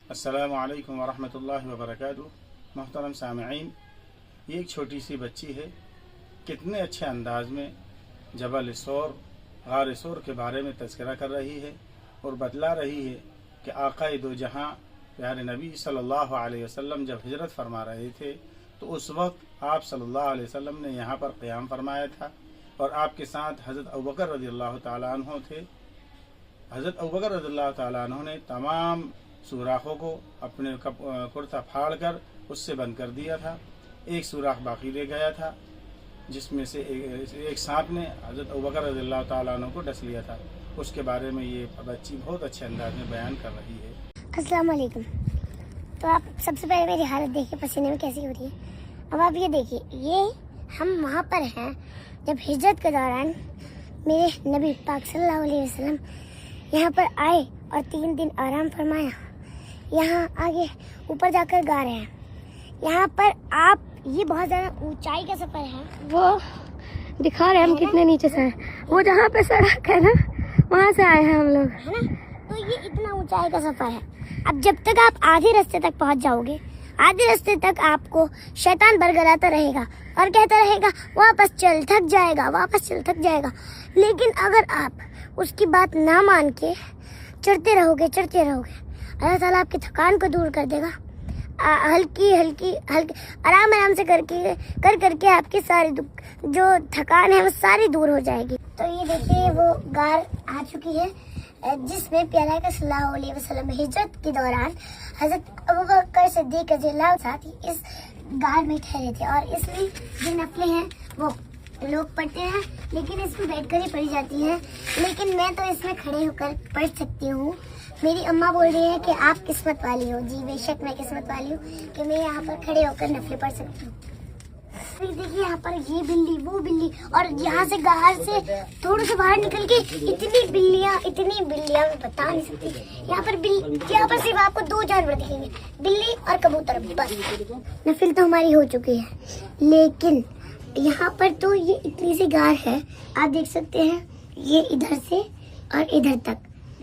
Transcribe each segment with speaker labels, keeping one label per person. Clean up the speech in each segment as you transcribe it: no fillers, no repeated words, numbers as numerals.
Speaker 1: अस्सलामु अलैकुम वरहमतुल्लाहि वबरकातुहू। मोहतरम सामईन, ये एक छोटी सी बच्ची है, कितने अच्छे अंदाज में जबल सौर, गार सौर के बारे में तज़किरा कर रही है और बतला रही है कि आक़ाए दो जहाँ प्यारे नबी सल्लल्लाहु अलैहि वसल्लम जब हिजरत फरमा रहे थे तो उस वक्त आप सल्लल्लाहु अलैहि वसल्लम ने यहाँ पर क़याम फरमाया था और आपके साथ हज़रत अबू बकर रज़ियल्लाहु ताला अन्हु थे। हज़रत अबू बकर रज़ियल्लाहु ताला अन्हु ने तमाम सुराखों को अपने कुर्ता फाड़ कर उससे बंद कर दिया था। एक सुराख बाकी रह गया था जिसमें से एक सांप ने हज़रत अबू बकर रज़ियल्लाहु ताला अन्हु को डस लिया था। उसके बारे में ये बच्ची बहुत अच्छे अंदाज में बयान कर रही है।
Speaker 2: अस्सलाम वालेकुम। तो आप सबसे पहले मेरी हालत देखिए, पसीने में कैसी हो रही है। अब आप ये देखिए, ये हम वहाँ पर हैं जब हिजरत के दौरान मेरे नबी पाक सल्लल्लाहु अलैहि वसल्लम यहाँ पर आए और 3 दिन आराम फरमाया। यहाँ आगे ऊपर जाकर गा रहे हैं। यहाँ पर आप ये बहुत ज़्यादा ऊंचाई का सफ़र है, वो दिखा रहे हैं हम कितने नीचे से हैं। वो जहाँ पे सड़क है ना, वहाँ से आए हैं हम लोग, है ना। तो ये इतना ऊंचाई का सफ़र है। अब जब तक आप आधे रास्ते तक पहुँच जाओगे, आधे रास्ते तक आपको शैतान बरगलाता रहेगा और कहता रहेगा वापस चल, थक जाएगा, वापस चल, थक जाएगा। लेकिन अगर आप उसकी बात ना मान के चढ़ते रहोगे अल्लाह ताला आपकी थकान को दूर कर देगा। हल्की आराम से करके आपकी सारी जो थकान है वो सारी दूर हो जाएगी। तो ये देखिए, वो गार आ चुकी है जिसमें प्यारा का सल्लल्लाहु अलैहि वसल्लम हिजरत के दौरान हज़रत अबू बकर सिद्दीक़ रज़ियल्लाहु साथ ही इस गार में ठहरे थे। और इसमें जो नफलें हैं वो लोग पढ़ते हैं, लेकिन इसमें बैठकर ही पढ़ी जाती हैं। लेकिन मैं तो इसमें खड़े होकर पढ़ सकती हूँ। मेरी अम्मा बोल रही है कि आप किस्मत वाली हो। जी बेशक मैं किस्मत वाली हूँ कि मैं यहाँ पर खड़े होकर नफले पढ़ सकती हूँ। फिर देखिए, यहाँ पर ये बिल्ली, वो बिल्ली, और यहाँ से गार से थोड़ा सा बाहर निकल के इतनी बिल्लियाँ मैं बता नहीं सकती। यहाँ पर सिर्फ आपको 2 जानवर दिखेंगे, बिल्ली और कबूतर, बस। नफिल तो हमारी हो चुकी है, लेकिन यहाँ पर तो ये इतनी सी गार है, आप देख सकते हैं, ये इधर से और इधर तक,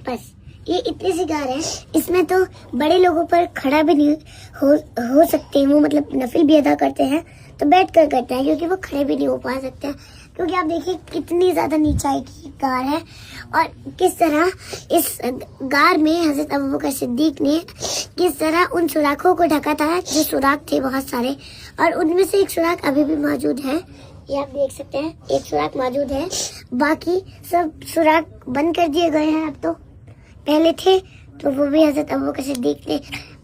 Speaker 2: बस ये इतनी सी गार है। इसमें तो बड़े लोगों पर खड़ा भी नहीं हो सकते हैं, वो मतलब नफिल भी अदा करते हैं तो बैठ कर करते हैं, क्योंकि वो खड़े भी नहीं हो पा सकते हैं। क्योंकि आप देखिए कितनी ज्यादा नीचाई की गार है और किस तरह इस गार में हज़रत अबू बकर सिद्दीक ने किस तरह उन सुराखों को ढका था, जो सुराख थे बहुत सारे, और उनमें से एक सुराख अभी भी मौजूद है। ये आप देख सकते हैं, एक सुराख मौजूद है, बाकी सब सुराख बंद कर दिए गए हैं। अब तो पहले थे तो वो भी हज़रत अबू बकर सिद्दीक ने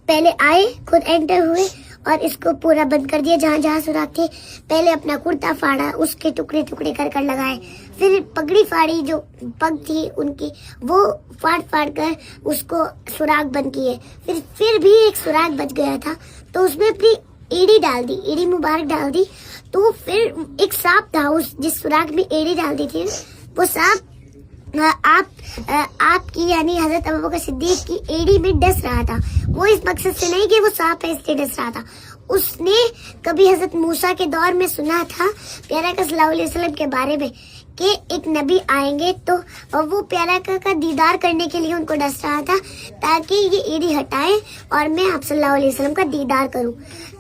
Speaker 2: पहले आए, खुद एंटर हुए और इसको पूरा बंद कर दिया। जहाँ जहाँ सुराख थे पहले अपना कुर्ता फाड़ा, उसके टुकड़े कर लगाए, फिर पगड़ी फाड़ी, जो पग थी उनकी वो फाड़ कर उसको सुराख बंद किए। फिर भी एक सुराख बच गया था तो उसमें अपनी एड़ी डाल दी, एड़ी मुबारक डाल दी। तो फिर एक सांप था उस जिस सुराख में एड़ी डाल दी थी, वो सांप आपकी यानी हज़रत अबू बकर सिद्दीक की एड़ी में डस रहा था। वो इस मकसद से नहीं कि वो सांप है इसलिए डस रहा था। उसने कभी हज़रत मूसा के दौर में सुना था प्यारा का सल्लल्लाहु अलैहि वसल्लम के बारे में कि एक नबी आएंगे, तो वो प्यारा का दीदार करने के लिए उनको डस रहा था ताकि ये एड़ी हटाए और मैं आप सल्लल्लाहु अलैहि वसल्लम का दीदार करूं।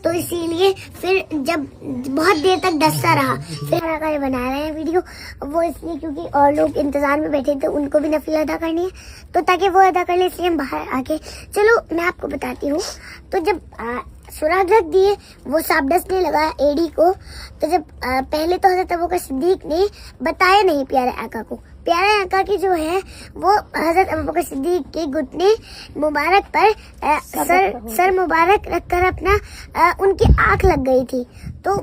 Speaker 2: तो इसीलिए फिर जब बहुत देर तक डसता रहा, फिर आकर बना रहे हैं वीडियो, वो इसलिए क्योंकि और लोग इंतजार में बैठे थे, उनको भी नफिल अदा करनी है, तो ताकि वो अदा कर ले इसलिए हम बाहर आके, चलो मैं आपको बताती हूँ। तो जब सुराख रख दिए, वो सांप डसने लगा एड़ी को, तो जब पहले तो हज़रत अबू बकर सिद्दीक ने बताया नहीं प्यारे आका को। प्यारे आका की जो है वो हज़रत अबू बकर सिद्दीक के घुटने मुबारक पर सर मुबारक रखकर अपना उनकी आंख लग गई थी। तो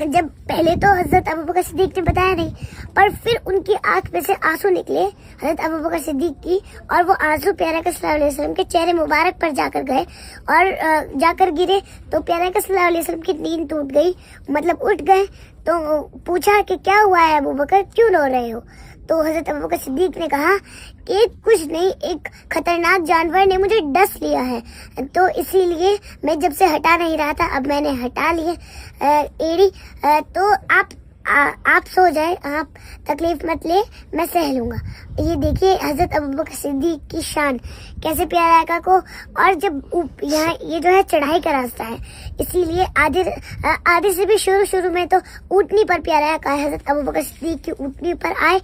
Speaker 2: जब पहले तो हज़रत अबू बकर सिद्दीक ने बताया नहीं, पर फिर उनकी आंख में से आंसू निकले हज़रत अबू बकर सिद्दीक की, और वो आंसू प्यारा का सल्लल्लाहु अलैहि वसल्लम के चेहरे मुबारक पर जाकर गए और जाकर गिरे। तो प्यारा का सल्लल्लाहु अलैहि वसल्लम की नींद टूट गई, मतलब उठ गए। तो पूछा कि क्या हुआ है अबू बकर, क्यों रो रहे हो? तो हज़रत अबू बकर सिद्दीक ने कहा कि कुछ नहीं, एक खतरनाक जानवर ने मुझे डस लिया है, तो इसीलिए मैं जब से हटा नहीं रहा था, अब मैंने हटा लिए एड़ी। तो आप सो जाए, आप तकलीफ मत ले, मैं सह लूंगा। ये देखिए हजरत अबू बकर सिद्दीक की शान, कैसे प्यारे आका को। और जब यहाँ ये जो है चढ़ाई का रास्ता है, इसीलिए आधे से भी शुरू में तो ऊँटनी पर प्यारे आका हजरत अबू बकर सिद्दीक की ऊँटनी पर आए,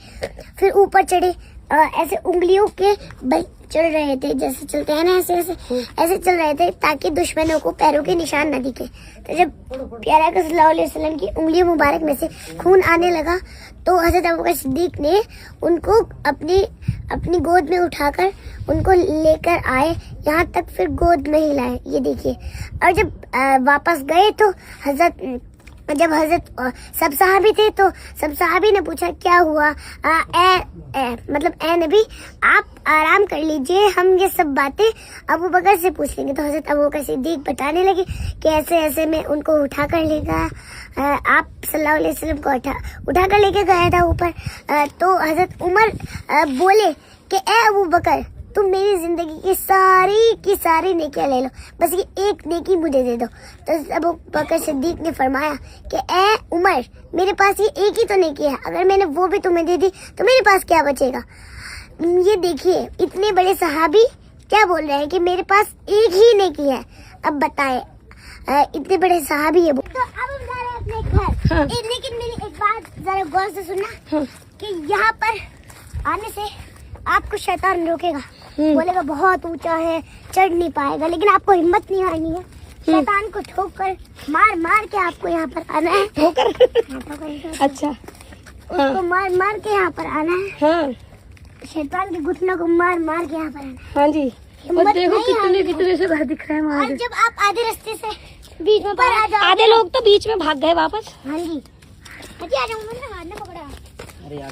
Speaker 2: फिर ऊपर चढ़े, ऐसे उंगलियों के बल चल रहे थे, जैसे चलते हैं ना ऐसे चल रहे थे ताकि दुश्मनों को पैरों के निशान न दिखे। तो जब प्यारे आका सल्लल्लाहु अलैहि वसल्लम की उंगलियों मुबारक में से खून आने लगा तो हजरत अबू बकर सिद्दीक ने उनको अपनी गोद में उठाकर उनको लेकर आए, यहाँ तक फिर गोद में ही लाए। ये देखिए। और जब वापस गए तो जब हजरत सब सहाबी थे तो सब सहाबी ने पूछा क्या हुआ, ए नबी आप आराम कर लीजिए, हम ये सब बातें अबू बकर से पूछ लेंगे। तो हजरत अबू बकर सिद्दीक बताने लगे कि ऐसे मैं उनको उठा कर लेगा, आप सल्लल्लाहु अलैहि वसल्लम को उठा कर लेके गया था ऊपर। तो हजरत उमर बोले कि ए अबू बकर, तुम मेरी जिंदगी की सारी नेकियां ले लो, बस ये एक नेकी मुझे दे दो। तो अबू बकर सिद्दीक ने फरमाया कि ए उमर, मेरे पास ये एक ही तो नेकी है, अगर मैंने वो भी तुम्हें दे दी तो मेरे पास क्या बचेगा। ये देखिए इतने बड़े सहाबी क्या बोल रहे हैं कि मेरे पास एक ही नेकी है। अब बताए इतने बड़े सहाबी है। तो अब हम जा रहे हैं अपने घर।
Speaker 3: हाँ।
Speaker 2: लेकिन मेरी एक बात जरा गौर से सुनना,
Speaker 3: हाँ।
Speaker 2: कि यहाँ पर आने से आपको शैतान रोकेगा, बोलेगा बहुत ऊंचा है, चढ़ नहीं पाएगा, लेकिन आपको हिम्मत नहीं हारनी है। शैतान को ठोक कर मार के आपको यहाँ पर आना है। ठोकर
Speaker 3: अच्छा।
Speaker 2: उसको मार के यहाँ पर आना है।
Speaker 3: हाँ
Speaker 2: शैतान के घुटनों को मार के यहाँ पर आना है।
Speaker 3: हाँ जी। और देखो
Speaker 2: नहीं हारनी
Speaker 3: कितने से घर दिख रहे हैं वहाँ
Speaker 2: और
Speaker 3: से।
Speaker 2: जब आप आधे रास्ते से बीच में पर आ जाओ,
Speaker 3: आधे लोग तो बीच में भाग गए वापस।
Speaker 2: हाँ जी, आ जाऊंगा ना, हाथ में पकड़ा।
Speaker 1: अरे यार